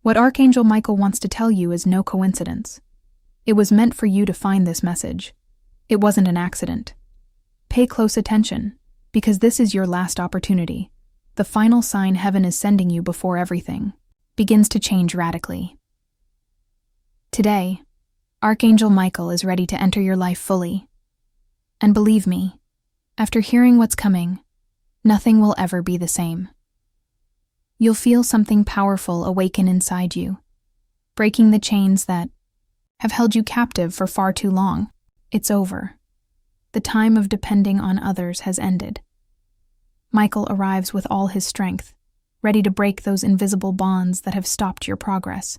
What Archangel Michael wants to tell you is no coincidence. It was meant for you to find this message. It wasn't an accident. Pay close attention, because this is your last opportunity. The final sign heaven is sending you before everything begins to change radically. Today, Archangel Michael is ready to enter your life fully. And believe me, after hearing what's coming, nothing will ever be the same. You'll feel something powerful awaken inside you, breaking the chains that have held you captive for far too long. It's over. The time of depending on others has ended. Michael arrives with all his strength, ready to break those invisible bonds that have stopped your progress.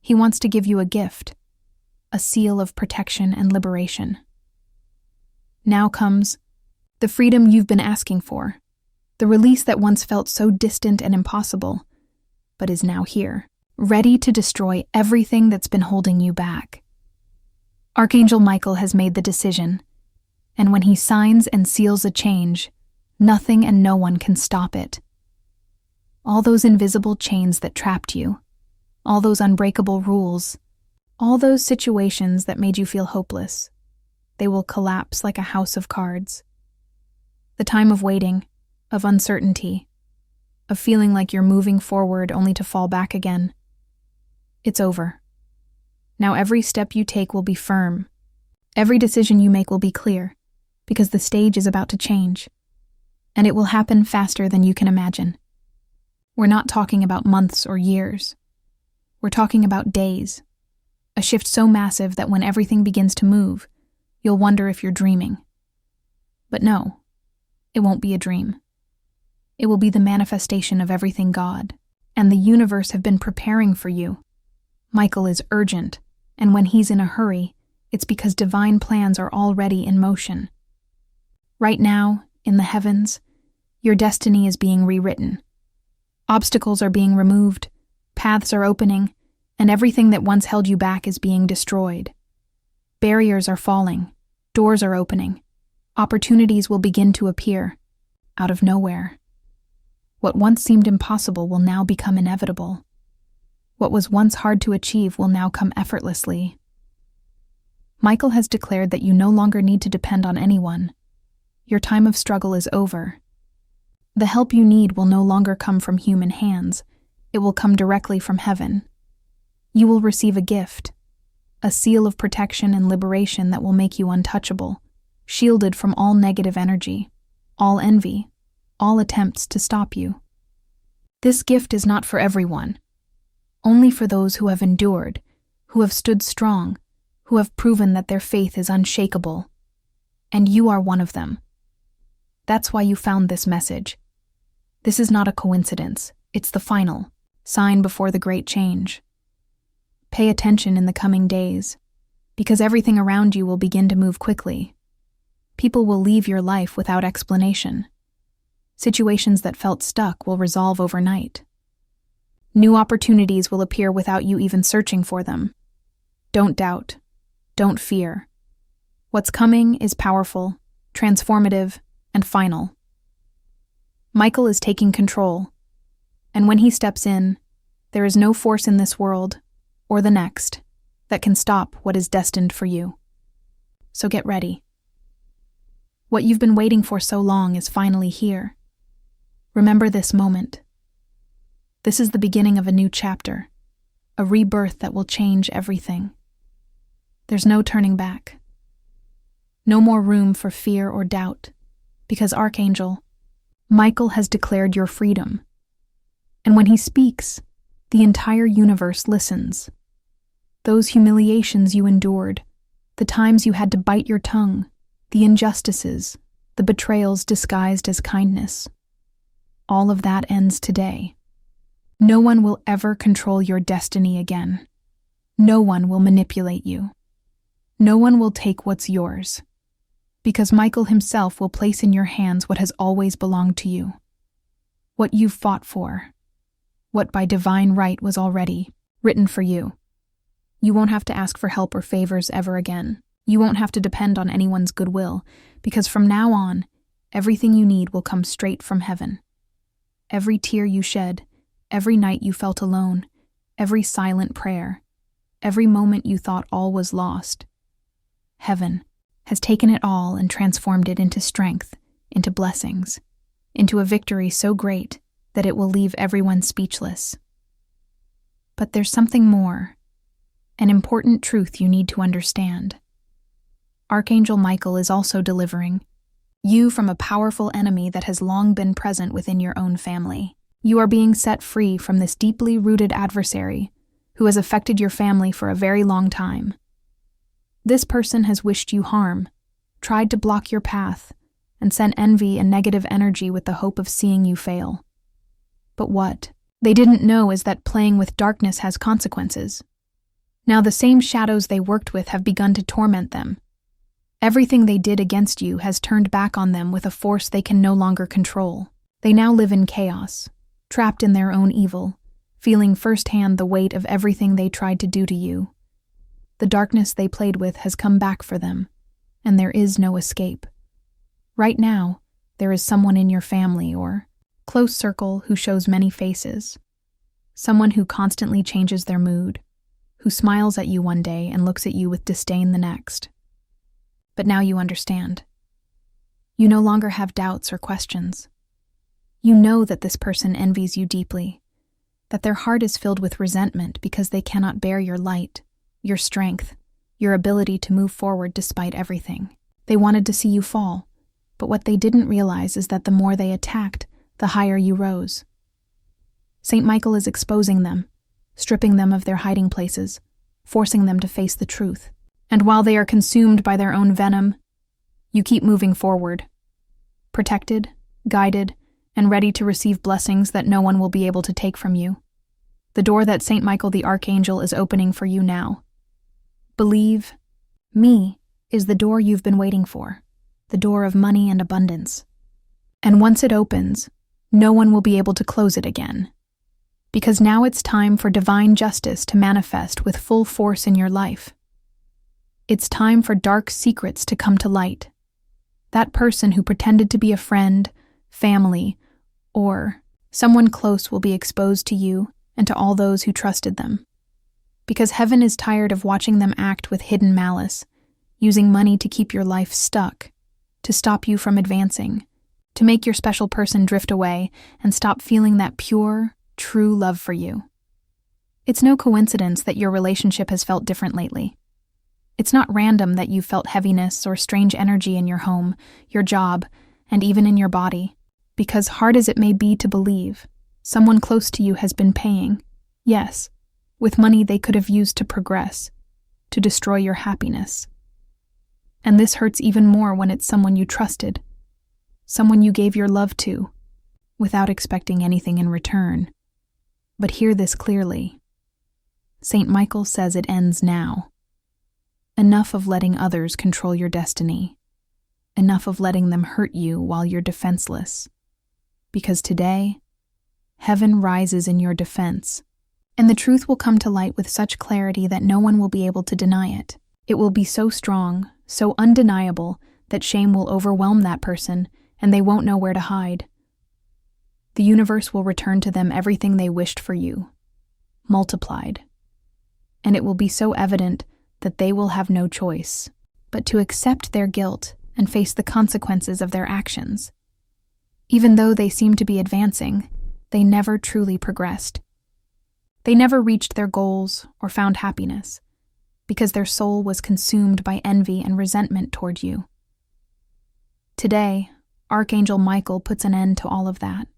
He wants to give you a gift, a seal of protection and liberation. Now comes the freedom you've been asking for, the release that once felt so distant and impossible, but is now here, ready to destroy everything that's been holding you back. Archangel Michael has made the decision, and when he signs and seals a change, nothing and no one can stop it. All those invisible chains that trapped you, all those unbreakable rules, all those situations that made you feel hopeless, they will collapse like a house of cards. The time of waiting, of uncertainty, of feeling like you're moving forward only to fall back again, it's over. Now every step you take will be firm. Every decision you make will be clear, because the stage is about to change. And it will happen faster than you can imagine. We're not talking about months or years. We're talking about days. A shift so massive that when everything begins to move, you'll wonder if you're dreaming. But no, it won't be a dream. It will be the manifestation of everything God and the universe have been preparing for you. Michael is urgent, and when he's in a hurry, it's because divine plans are already in motion. Right now, in the heavens, your destiny is being rewritten. Obstacles are being removed, paths are opening, and everything that once held you back is being destroyed. Barriers are falling, doors are opening, opportunities will begin to appear, out of nowhere. What once seemed impossible will now become inevitable. What was once hard to achieve will now come effortlessly. Michael has declared that you no longer need to depend on anyone. Your time of struggle is over. The help you need will no longer come from human hands. It will come directly from heaven. You will receive a gift, a seal of protection and liberation that will make you untouchable, shielded from all negative energy, all envy, all attempts to stop you. This gift is not for everyone, only for those who have endured, who have stood strong, who have proven that their faith is unshakable. And you are one of them. That's why you found this message. This is not a coincidence. It's the final sign before the great change. Pay attention in the coming days, because everything around you will begin to move quickly. People will leave your life without explanation. Situations that felt stuck will resolve overnight. New opportunities will appear without you even searching for them. Don't doubt. Don't fear. What's coming is powerful, transformative, and final. Michael is taking control, and when he steps in, there is no force in this world, or the next, that can stop what is destined for you. So get ready. What you've been waiting for so long is finally here. Remember this moment. This is the beginning of a new chapter, a rebirth that will change everything. There's no turning back. No more room for fear or doubt, because Archangel Michael has declared your freedom. And when he speaks, the entire universe listens. Those humiliations you endured, the times you had to bite your tongue, the injustices, the betrayals disguised as kindness, all of that ends today. No one will ever control your destiny again. No one will manipulate you. No one will take what's yours, because Michael himself will place in your hands what has always belonged to you, what you've fought for, what by divine right was already written for you. You won't have to ask for help or favors ever again. You won't have to depend on anyone's goodwill, because from now on, everything you need will come straight from heaven. Every tear you shed, every night you felt alone, every silent prayer, every moment you thought all was lost. Heaven has taken it all and transformed it into strength, into blessings, into a victory so great that it will leave everyone speechless. But there's something more, an important truth you need to understand. Archangel Michael is also delivering you from a powerful enemy that has long been present within your own family. You are being set free from this deeply rooted adversary who has affected your family for a very long time. This person has wished you harm, tried to block your path, and sent envy and negative energy with the hope of seeing you fail. But what they didn't know is that playing with darkness has consequences. Now the same shadows they worked with have begun to torment them. Everything they did against you has turned back on them with a force they can no longer control. They now live in chaos, trapped in their own evil, feeling firsthand the weight of everything they tried to do to you. The darkness they played with has come back for them, and there is no escape. Right now, there is someone in your family or close circle who shows many faces. Someone who constantly changes their mood, who smiles at you one day and looks at you with disdain the next. But now you understand. You no longer have doubts or questions. You know that this person envies you deeply, that their heart is filled with resentment because they cannot bear your light, your strength, your ability to move forward despite everything. They wanted to see you fall, but what they didn't realize is that the more they attacked, the higher you rose. Saint Michael is exposing them, stripping them of their hiding places, forcing them to face the truth. And while they are consumed by their own venom, you keep moving forward, protected, guided, and ready to receive blessings that no one will be able to take from you. The door that Saint Michael the Archangel is opening for you now. Believe me is the door you've been waiting for, the door of money and abundance. And once it opens, no one will be able to close it again. Because now it's time for divine justice to manifest with full force in your life. It's time for dark secrets to come to light. That person who pretended to be a friend, family, or someone close will be exposed to you and to all those who trusted them. Because heaven is tired of watching them act with hidden malice, using money to keep your life stuck, to stop you from advancing, to make your special person drift away and stop feeling that pure, true love for you. It's no coincidence that your relationship has felt different lately. It's not random that you've felt heaviness or strange energy in your home, your job, and even in your body. Because hard as it may be to believe, someone close to you has been paying, yes, with money they could have used to progress, to destroy your happiness. And this hurts even more when it's someone you trusted, someone you gave your love to, without expecting anything in return. But hear this clearly. Saint Michael says it ends now. Enough of letting others control your destiny. Enough of letting them hurt you while you're defenseless. Because today, heaven rises in your defense, and the truth will come to light with such clarity that no one will be able to deny it. It will be so strong, so undeniable, that shame will overwhelm that person, and they won't know where to hide. The universe will return to them everything they wished for you, multiplied. And it will be so evident that they will have no choice but to accept their guilt and face the consequences of their actions. Even though they seemed to be advancing, they never truly progressed. They never reached their goals or found happiness, because their soul was consumed by envy and resentment toward you. Today, Archangel Michael puts an end to all of that.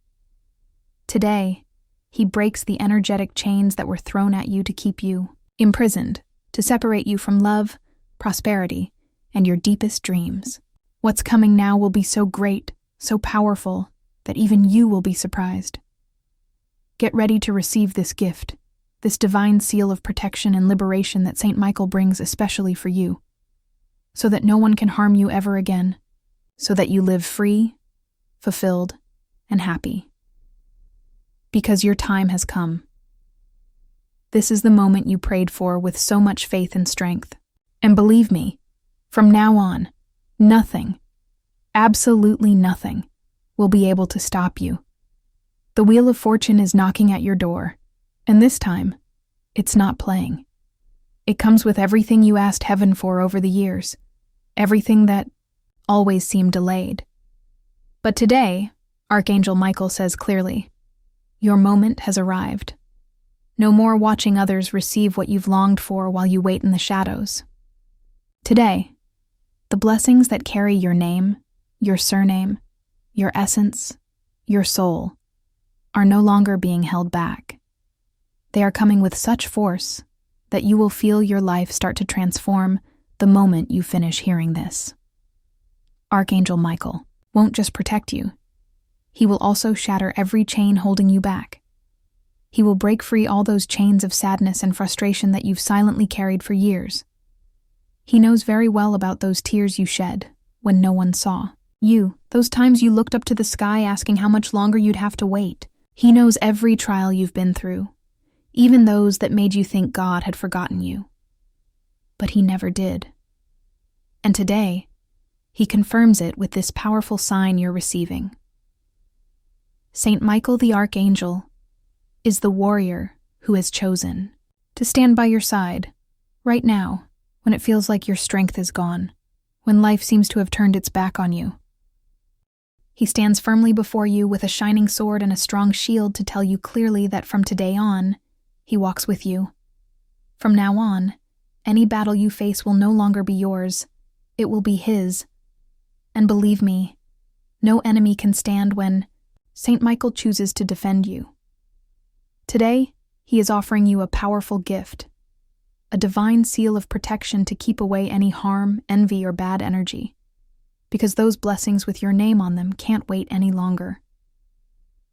Today, he breaks the energetic chains that were thrown at you to keep you imprisoned, to separate you from love, prosperity, and your deepest dreams. What's coming now will be so great, so powerful, that even you will be surprised. Get ready to receive this gift, this divine seal of protection and liberation that Saint Michael brings especially for you, so that no one can harm you ever again, so that you live free, fulfilled, and happy. Because your time has come. This is the moment you prayed for with so much faith and strength. And believe me, from now on, nothing, absolutely nothing, will be able to stop you. The Wheel of Fortune is knocking at your door, and this time, It's not playing. It comes with everything you asked heaven for over the years, everything that always seemed delayed. But today, Archangel Michael says clearly, your moment has arrived. No more watching others receive what you've longed for while you wait in the shadows. Today, the blessings that carry your name, your surname, your essence, your soul, are no longer being held back. They are coming with such force that you will feel your life start to transform the moment you finish hearing this. Archangel Michael won't just protect you. He will also shatter every chain holding you back. He will break free all those chains of sadness and frustration that you've silently carried for years. He knows very well about those tears you shed when no one saw. Those times you looked up to the sky asking how much longer you'd have to wait. He knows every trial you've been through, even those that made you think God had forgotten you. But he never did. And today, he confirms it with this powerful sign you're receiving. Saint Michael the Archangel is the warrior who has chosen to stand by your side right now when it feels like your strength is gone, when life seems to have turned its back on you. He stands firmly before you with a shining sword and a strong shield to tell you clearly that from today on, he walks with you. From now on, any battle you face will no longer be yours, it will be his. And believe me, no enemy can stand when Saint Michael chooses to defend you. Today, he is offering you a powerful gift, a divine seal of protection to keep away any harm, envy, or bad energy, because those blessings with your name on them can't wait any longer.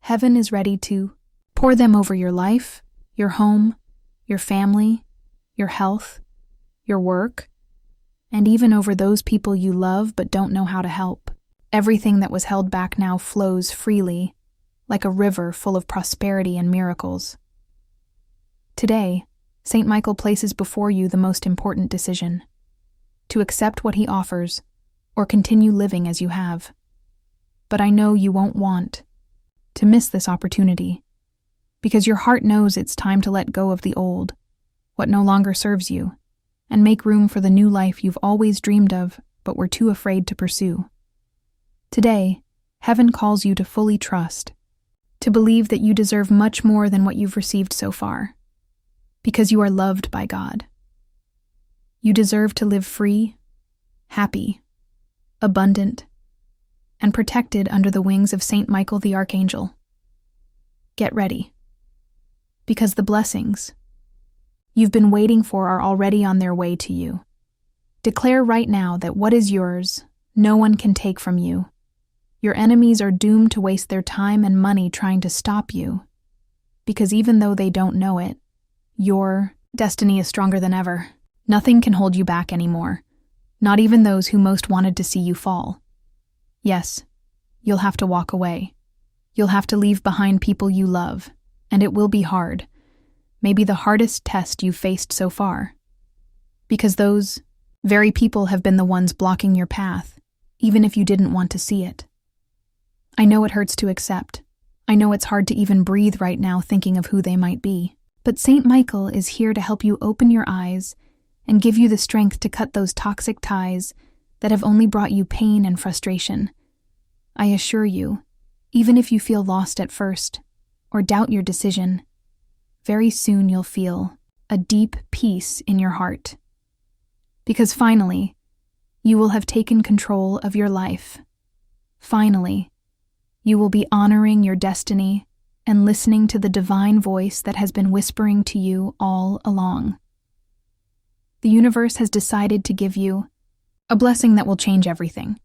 Heaven is ready to pour them over your life, your home, your family, your health, your work, and even over those people you love but don't know how to help. Everything that was held back now flows freely, like a river full of prosperity and miracles. Today, Saint Michael places before you the most important decision: to accept what he offers or continue living as you have. But I know you won't want to miss this opportunity, because your heart knows it's time to let go of the old, what no longer serves you, and make room for the new life you've always dreamed of but were too afraid to pursue. Today, heaven calls you to fully trust, to believe that you deserve much more than what you've received so far, because you are loved by God. You deserve to live free, happy, abundant, and protected under the wings of Saint Michael the Archangel. Get ready, because the blessings you've been waiting for are already on their way to you. Declare right now that what is yours, no one can take from you. Your enemies are doomed to waste their time and money trying to stop you, because even though they don't know it, your destiny is stronger than ever. Nothing can hold you back anymore, not even those who most wanted to see you fall. Yes, you'll have to walk away. You'll have to leave behind people you love, and it will be hard, maybe the hardest test you've faced so far, because those very people have been the ones blocking your path, even if you didn't want to see it. I know it hurts to accept. I know it's hard to even breathe right now thinking of who they might be. But Saint Michael is here to help you open your eyes and give you the strength to cut those toxic ties that have only brought you pain and frustration. I assure you, even if you feel lost at first or doubt your decision, very soon you'll feel a deep peace in your heart. Because finally, you will have taken control of your life. Finally, you will be honoring your destiny and listening to the divine voice that has been whispering to you all along. The universe has decided to give you a blessing that will change everything,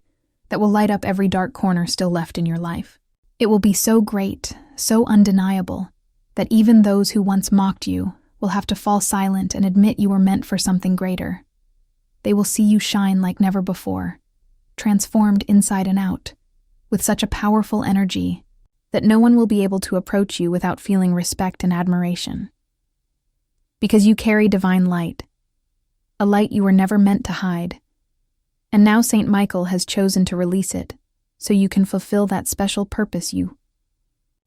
that will light up every dark corner still left in your life. It will be so great, so undeniable, that even those who once mocked you will have to fall silent and admit you were meant for something greater. They will see you shine like never before, transformed inside and out, with such a powerful energy that no one will be able to approach you without feeling respect and admiration. Because you carry divine light, a light you were never meant to hide, and now Saint Michael has chosen to release it so you can fulfill that special purpose you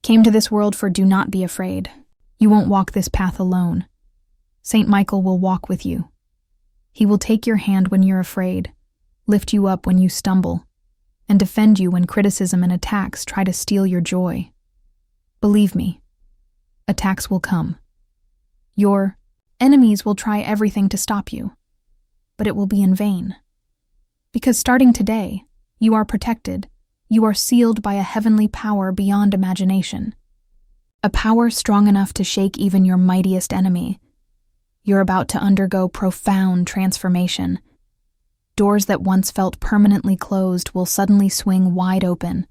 came to this world for. Do not be afraid. You won't walk this path alone. Saint Michael will walk with you. He will take your hand when you're afraid, lift you up when you stumble, and defend you when criticism and attacks try to steal your joy. Believe me, attacks will come. Your enemies will try everything to stop you, but it will be in vain. Because starting today, you are protected, you are sealed by a heavenly power beyond imagination. A power strong enough to shake even your mightiest enemy. You're about to undergo profound transformation. Doors that once felt permanently closed will suddenly swing wide open.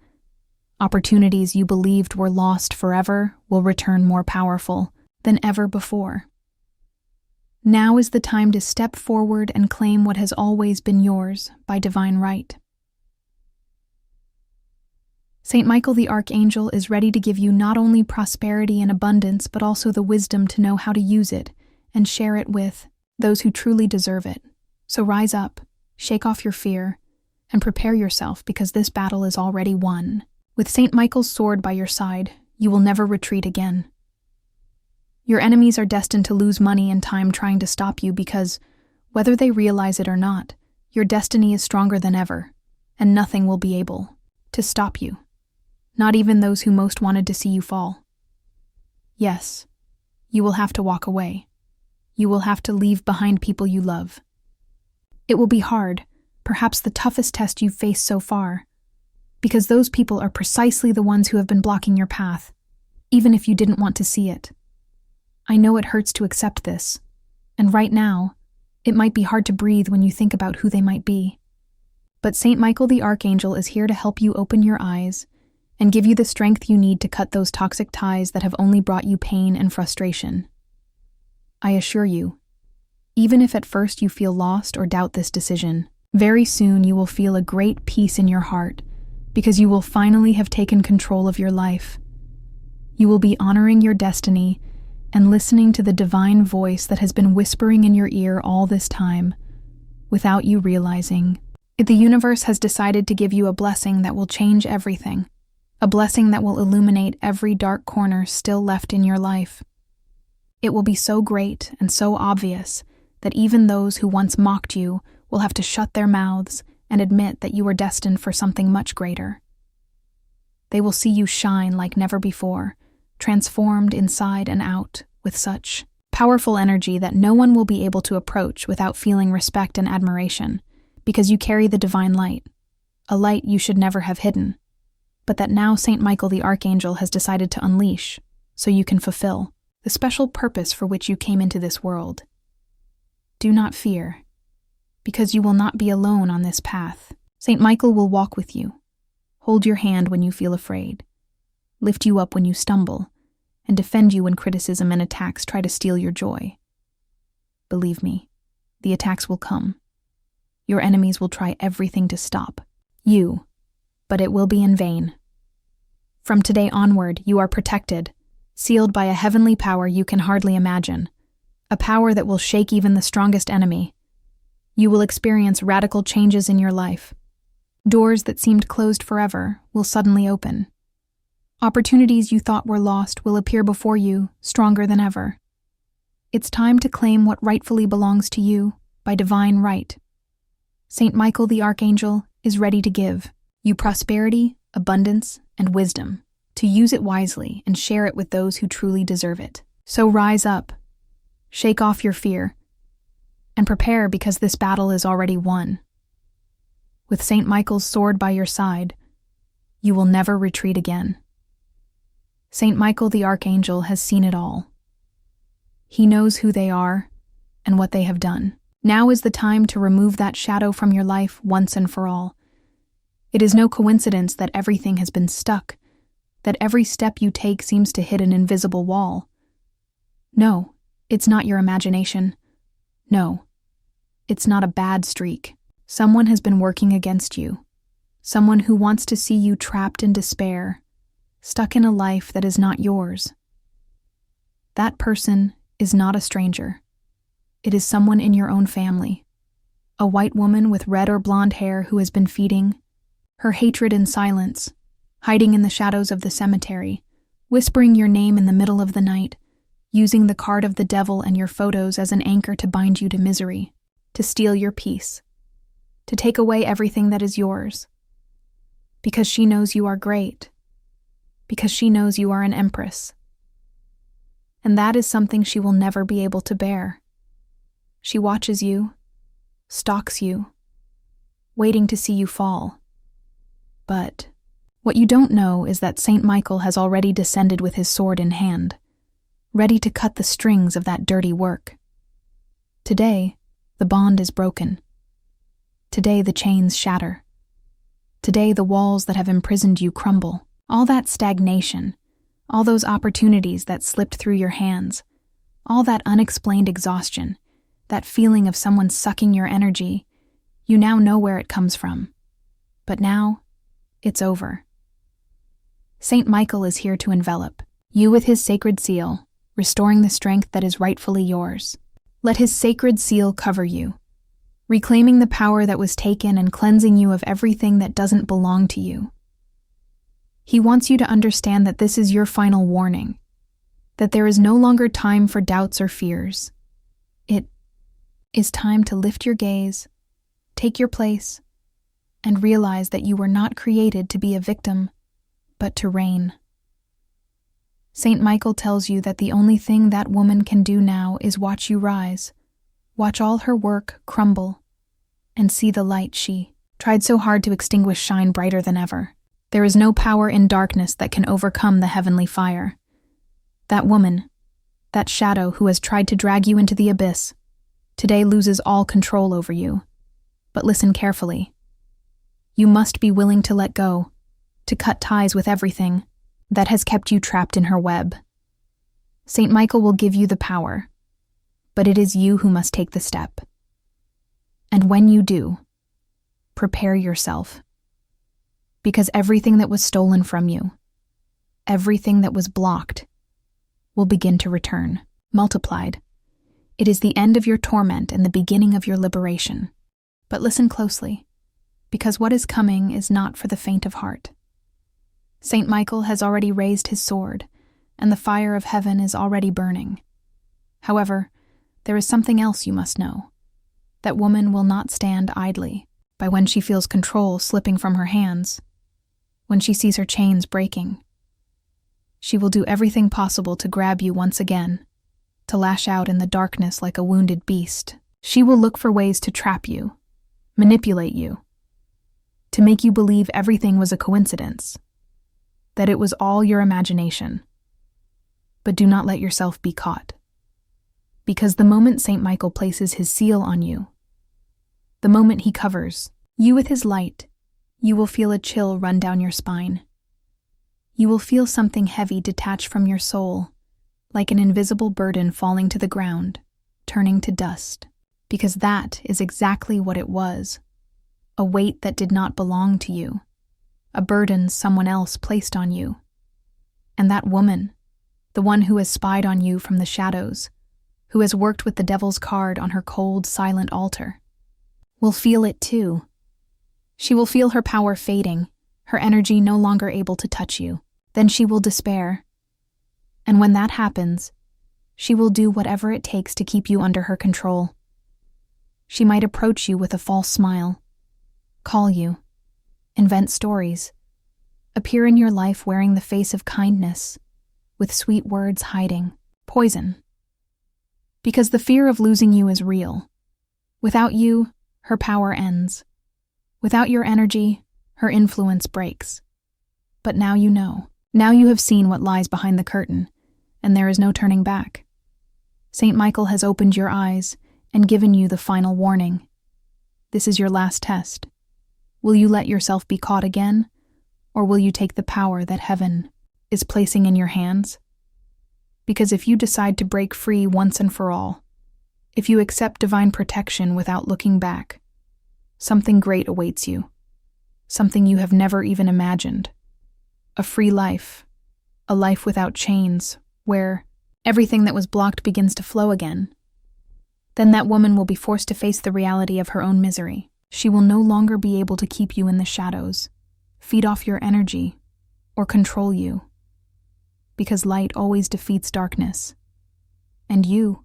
Opportunities you believed were lost forever will return more powerful than ever before. Now is the time to step forward and claim what has always been yours by divine right. Saint Michael the Archangel is ready to give you not only prosperity and abundance, but also the wisdom to know how to use it and share it with those who truly deserve it. So rise up, shake off your fear, and prepare yourself, because this battle is already won. With Saint Michael's sword by your side, you will never retreat again. Your enemies are destined to lose money and time trying to stop you because, whether they realize it or not, your destiny is stronger than ever, and nothing will be able to stop you. Not even those who most wanted to see you fall. Yes, you will have to walk away. You will have to leave behind people you love. It will be hard, perhaps the toughest test you've faced so far, because those people are precisely the ones who have been blocking your path, even if you didn't want to see it. I know it hurts to accept this, and right now, it might be hard to breathe when you think about who they might be. But Saint Michael the Archangel is here to help you open your eyes and give you the strength you need to cut those toxic ties that have only brought you pain and frustration. I assure you, even if at first you feel lost or doubt this decision, very soon you will feel a great peace in your heart, because you will finally have taken control of your life. You will be honoring your destiny and listening to the divine voice that has been whispering in your ear all this time, without you realizing. The universe has decided to give you a blessing that will change everything, a blessing that will illuminate every dark corner still left in your life. It will be so great and so obvious that even those who once mocked you will have to shut their mouths and admit that you were destined for something much greater. They will see you shine like never before, transformed inside and out with such powerful energy that no one will be able to approach without feeling respect and admiration, because you carry the divine light, a light you should never have hidden, but that now Saint Michael the Archangel has decided to unleash so you can fulfill the special purpose for which you came into this world. Do not fear, because you will not be alone on this path. Saint Michael will walk with you, hold your hand when you feel afraid, lift you up when you stumble, and defend you when criticism and attacks try to steal your joy. Believe me, the attacks will come. Your enemies will try everything to stop you, but it will be in vain. From today onward, you are protected, sealed by a heavenly power you can hardly imagine, a power that will shake even the strongest enemy. You will experience radical changes in your life. Doors that seemed closed forever will suddenly open. Opportunities you thought were lost will appear before you, stronger than ever. It's time to claim what rightfully belongs to you by divine right. Saint Michael the Archangel is ready to give you prosperity, abundance, and wisdom, to use it wisely and share it with those who truly deserve it. So rise up, shake off your fear, and prepare, because this battle is already won. With Saint Michael's sword by your side, you will never retreat again. Saint Michael the Archangel has seen it all. He knows who they are and what they have done. Now is the time to remove that shadow from your life once and for all. It is no coincidence that everything has been stuck, that every step you take seems to hit an invisible wall. No, it's not your imagination. No, it's not a bad streak. Someone has been working against you. Someone who wants to see you trapped in despair, stuck in a life that is not yours. That person is not a stranger. It is someone in your own family. A white woman with red or blonde hair who has been feeding her hatred in silence, hiding in the shadows of the cemetery, whispering your name in the middle of the night, using the card of the devil and your photos as an anchor to bind you to misery, to steal your peace, to take away everything that is yours. Because she knows you are great. Because she knows you are an empress. And that is something she will never be able to bear. She watches you, stalks you, waiting to see you fall. But what you don't know is that Saint Michael has already descended with his sword in hand, ready to cut the strings of that dirty work. Today, the bond is broken. Today, the chains shatter. Today, the walls that have imprisoned you crumble. All that stagnation, all those opportunities that slipped through your hands, all that unexplained exhaustion, that feeling of someone sucking your energy, you now know where it comes from. But now, it's over. Saint Michael is here to envelop you with his sacred seal, restoring the strength that is rightfully yours. Let his sacred seal cover you, reclaiming the power that was taken and cleansing you of everything that doesn't belong to you. He wants you to understand that this is your final warning, that there is no longer time for doubts or fears. It is time to lift your gaze, take your place, and realize that you were not created to be a victim, but to reign. Saint Michael tells you that the only thing that woman can do now is watch you rise, watch all her work crumble, and see the light she tried so hard to extinguish shine brighter than ever. There is no power in darkness that can overcome the heavenly fire. That woman, that shadow who has tried to drag you into the abyss, today loses all control over you. But listen carefully. You must be willing to let go, to cut ties with everything that has kept you trapped in her web. Saint Michael will give you the power, but it is you who must take the step. And when you do, prepare yourself. Because everything that was stolen from you, everything that was blocked, will begin to return, multiplied. It is the end of your torment and the beginning of your liberation. But listen closely, because what is coming is not for the faint of heart. Saint Michael has already raised his sword, and the fire of heaven is already burning. However, there is something else you must know. That woman will not stand idly by when she feels control slipping from her hands, when she sees her chains breaking. She will do everything possible to grab you once again, to lash out in the darkness like a wounded beast. She will look for ways to trap you, manipulate you, to make you believe everything was a coincidence, that it was all your imagination. But do not let yourself be caught. Because the moment Saint Michael places his seal on you, the moment he covers you with his light, you will feel a chill run down your spine. You will feel something heavy detach from your soul, like an invisible burden falling to the ground, turning to dust. Because that is exactly what it was. A weight that did not belong to you. A burden someone else placed on you. And that woman, the one who has spied on you from the shadows, who has worked with the devil's card on her cold, silent altar, will feel it too. She will feel her power fading, her energy no longer able to touch you. Then she will despair. And when that happens, she will do whatever it takes to keep you under her control. She might approach you with a false smile, call you, invent stories, appear in your life wearing the face of kindness, with sweet words hiding poison. Because the fear of losing you is real. Without you, her power ends. Without your energy, her influence breaks. But now you know. Now you have seen what lies behind the curtain, and there is no turning back. Saint Michael has opened your eyes and given you the final warning. This is your last test. Will you let yourself be caught again, or will you take the power that heaven is placing in your hands? Because if you decide to break free once and for all, if you accept divine protection without looking back, something great awaits you, something you have never even imagined. A free life, a life without chains, where everything that was blocked begins to flow again. Then that woman will be forced to face the reality of her own misery. She will no longer be able to keep you in the shadows, feed off your energy, or control you. Because light always defeats darkness, And you,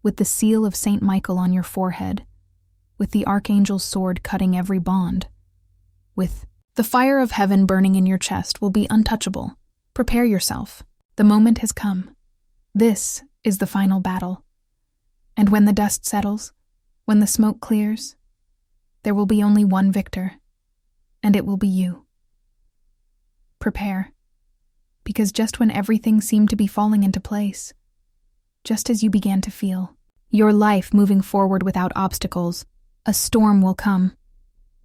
with the seal of Saint Michael on your forehead, with the Archangel's sword cutting every bond, with the fire of heaven burning in your chest, will be untouchable. Prepare yourself. The moment has come. This is the final battle. And when the dust settles, when the smoke clears, there will be only one victor, and it will be you. Prepare, because just when everything seemed to be falling into place, just as you began to feel your life moving forward without obstacles, a storm will come,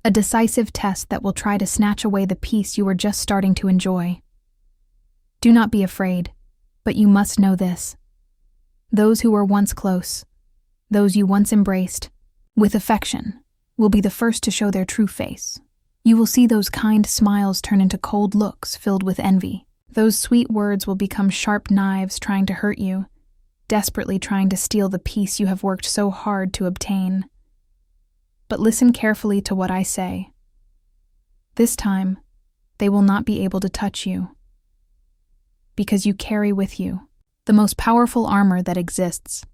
a decisive test that will try to snatch away the peace you were just starting to enjoy. Do not be afraid, but you must know this. Those who were once close, those you once embraced with affection, will be the first to show their true face. You will see those kind smiles turn into cold looks filled with envy. Those sweet words will become sharp knives trying to hurt you, desperately trying to steal the peace you have worked so hard to obtain. But listen carefully to what I say. This time, they will not be able to touch you, because you carry with you the most powerful armor that exists,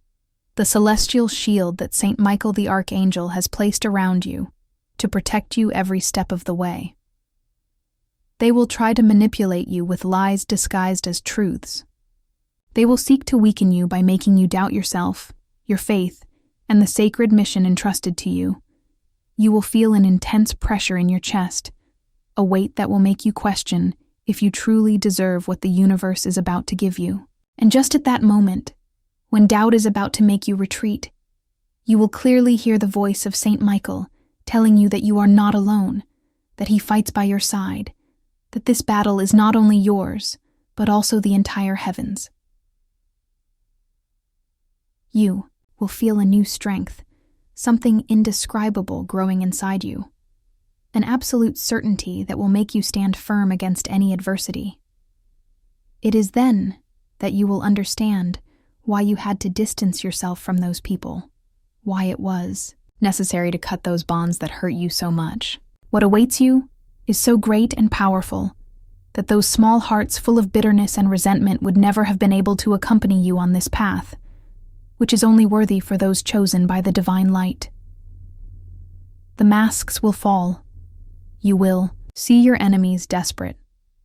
the celestial shield that Saint Michael the Archangel has placed around you to protect you every step of the way. They will try to manipulate you with lies disguised as truths. They will seek to weaken you by making you doubt yourself, your faith, and the sacred mission entrusted to you. You will feel an intense pressure in your chest, a weight that will make you question if you truly deserve what the universe is about to give you. And just at that moment, when doubt is about to make you retreat, you will clearly hear the voice of Saint Michael telling you that you are not alone, that he fights by your side, that this battle is not only yours, but also the entire heavens. You will feel a new strength, something indescribable growing inside you, an absolute certainty that will make you stand firm against any adversity. It is then that you will understand why you had to distance yourself from those people, why it was necessary to cut those bonds that hurt you so much. What awaits you is so great and powerful that those small hearts full of bitterness and resentment would never have been able to accompany you on this path, which is only worthy for those chosen by the divine light. The masks will fall. You will see your enemies desperate,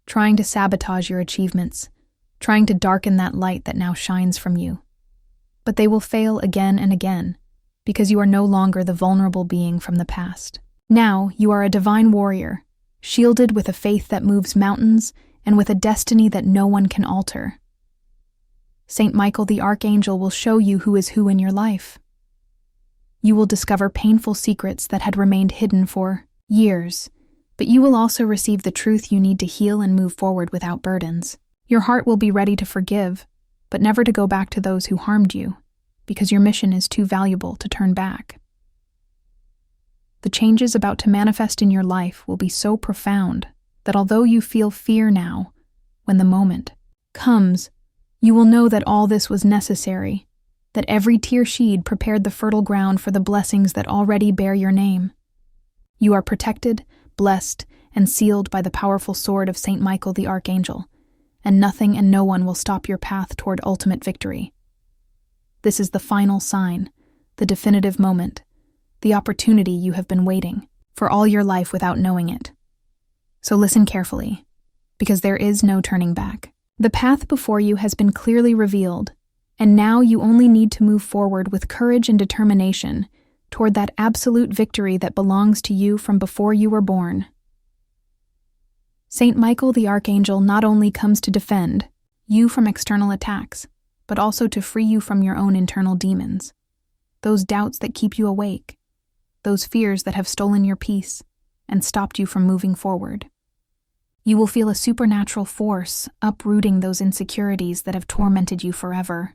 trying to sabotage your achievements, trying to darken that light that now shines from you. But they will fail again and again, because you are no longer the vulnerable being from the past. Now you are a divine warrior, shielded with a faith that moves mountains and with a destiny that no one can alter. Saint Michael the Archangel will show you who is who in your life. You will discover painful secrets that had remained hidden for years, but you will also receive the truth you need to heal and move forward without burdens. Your heart will be ready to forgive, but never to go back to those who harmed you, because your mission is too valuable to turn back. The changes about to manifest in your life will be so profound that although you feel fear now, when the moment comes, you will know that all this was necessary, that every tear shed prepared the fertile ground for the blessings that already bear your name. You are protected, blessed, and sealed by the powerful sword of Saint Michael the Archangel, and nothing and no one will stop your path toward ultimate victory. This is the final sign, the definitive moment, the opportunity you have been waiting for all your life without knowing it. So listen carefully, because there is no turning back. The path before you has been clearly revealed, and now you only need to move forward with courage and determination toward that absolute victory that belongs to you from before you were born. Saint Michael the Archangel not only comes to defend you from external attacks, but also to free you from your own internal demons, those doubts that keep you awake, those fears that have stolen your peace and stopped you from moving forward. You will feel a supernatural force uprooting those insecurities that have tormented you forever,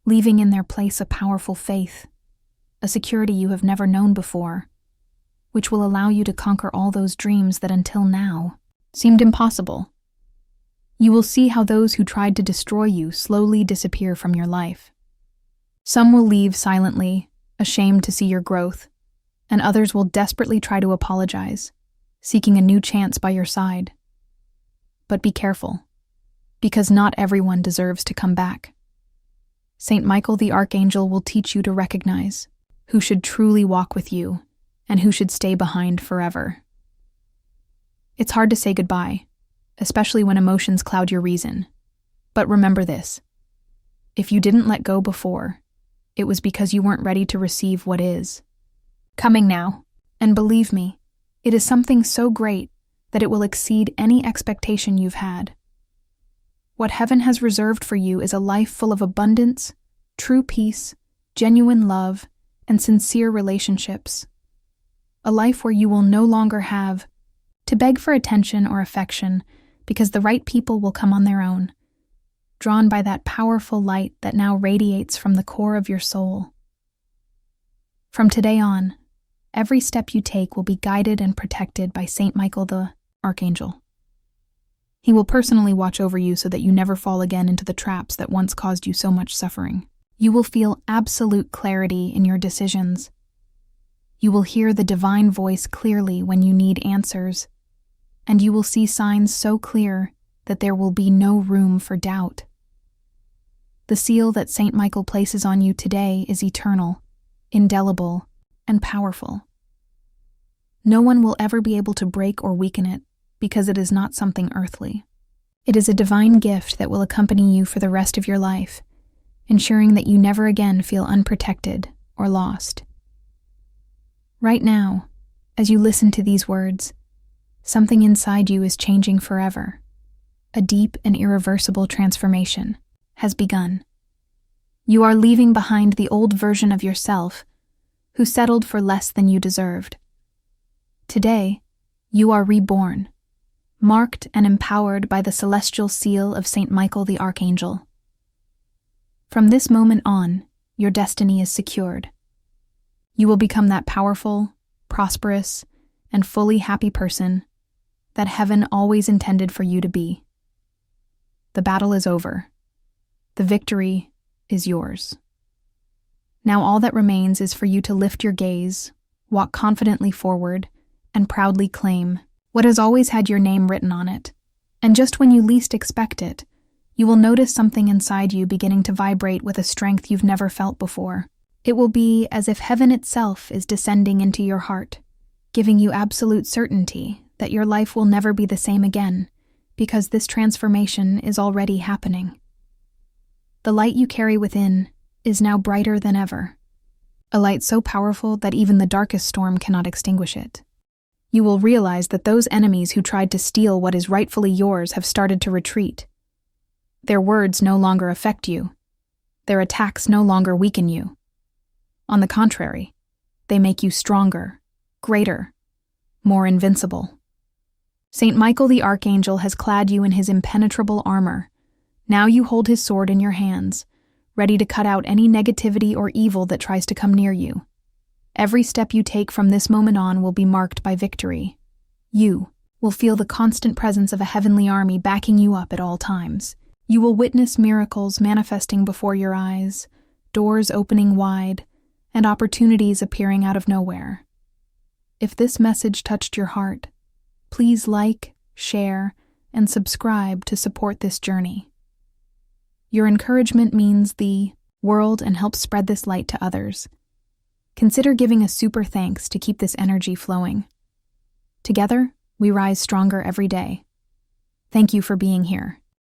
leaving in their place a powerful faith, a security you have never known before, which will allow you to conquer all those dreams that until now seemed impossible. You will see how those who tried to destroy you slowly disappear from your life. Some will leave silently, ashamed to see your growth, and others will desperately try to apologize, seeking a new chance by your side. But be careful, because not everyone deserves to come back. Saint Michael the Archangel will teach you to recognize who should truly walk with you and who should stay behind forever. It's hard to say goodbye, especially when emotions cloud your reason. But remember this: if you didn't let go before, it was because you weren't ready to receive what is coming now. And believe me, it is something so great that it will exceed any expectation you've had. What heaven has reserved for you is a life full of abundance, true peace, genuine love, and sincere relationships. A life where you will no longer have to beg for attention or affection because the right people will come on their own, drawn by that powerful light that now radiates from the core of your soul. From today on, every step you take will be guided and protected by Saint Michael the Archangel. He will personally watch over you so that you never fall again into the traps that once caused you so much suffering. You will feel absolute clarity in your decisions. You will hear the divine voice clearly when you need answers, and you will see signs so clear that there will be no room for doubt. The seal that Saint Michael places on you today is eternal, indelible, and powerful. No one will ever be able to break or weaken it because it is not something earthly. It is a divine gift that will accompany you for the rest of your life, ensuring that you never again feel unprotected or lost. Right now, as you listen to these words, something inside you is changing forever. A deep and irreversible transformation has begun. You are leaving behind the old version of yourself who settled for less than you deserved. Today, you are reborn, marked and empowered by the celestial seal of Saint Michael the Archangel. From this moment on, your destiny is secured. You will become that powerful, prosperous, and fully happy person that heaven always intended for you to be. The battle is over. The victory is yours. Now all that remains is for you to lift your gaze, walk confidently forward, and proudly claim what has always had your name written on it. And just when you least expect it, you will notice something inside you beginning to vibrate with a strength you've never felt before. It will be as if heaven itself is descending into your heart, giving you absolute certainty that your life will never be the same again, because this transformation is already happening. The light you carry within is now brighter than ever, a light so powerful that even the darkest storm cannot extinguish it. You will realize that those enemies who tried to steal what is rightfully yours have started to retreat. Their words no longer affect you. Their attacks no longer weaken you. On the contrary, they make you stronger, greater, more invincible. Saint Michael the Archangel has clad you in his impenetrable armor. Now you hold his sword in your hands, ready to cut out any negativity or evil that tries to come near you. Every step you take from this moment on will be marked by victory. You will feel the constant presence of a heavenly army backing you up at all times. You will witness miracles manifesting before your eyes, doors opening wide, and opportunities appearing out of nowhere. If this message touched your heart, please like, share, and subscribe to support this journey. Your encouragement means the world and helps spread this light to others. Consider giving a super thanks to keep this energy flowing. Together, we rise stronger every day. Thank you for being here.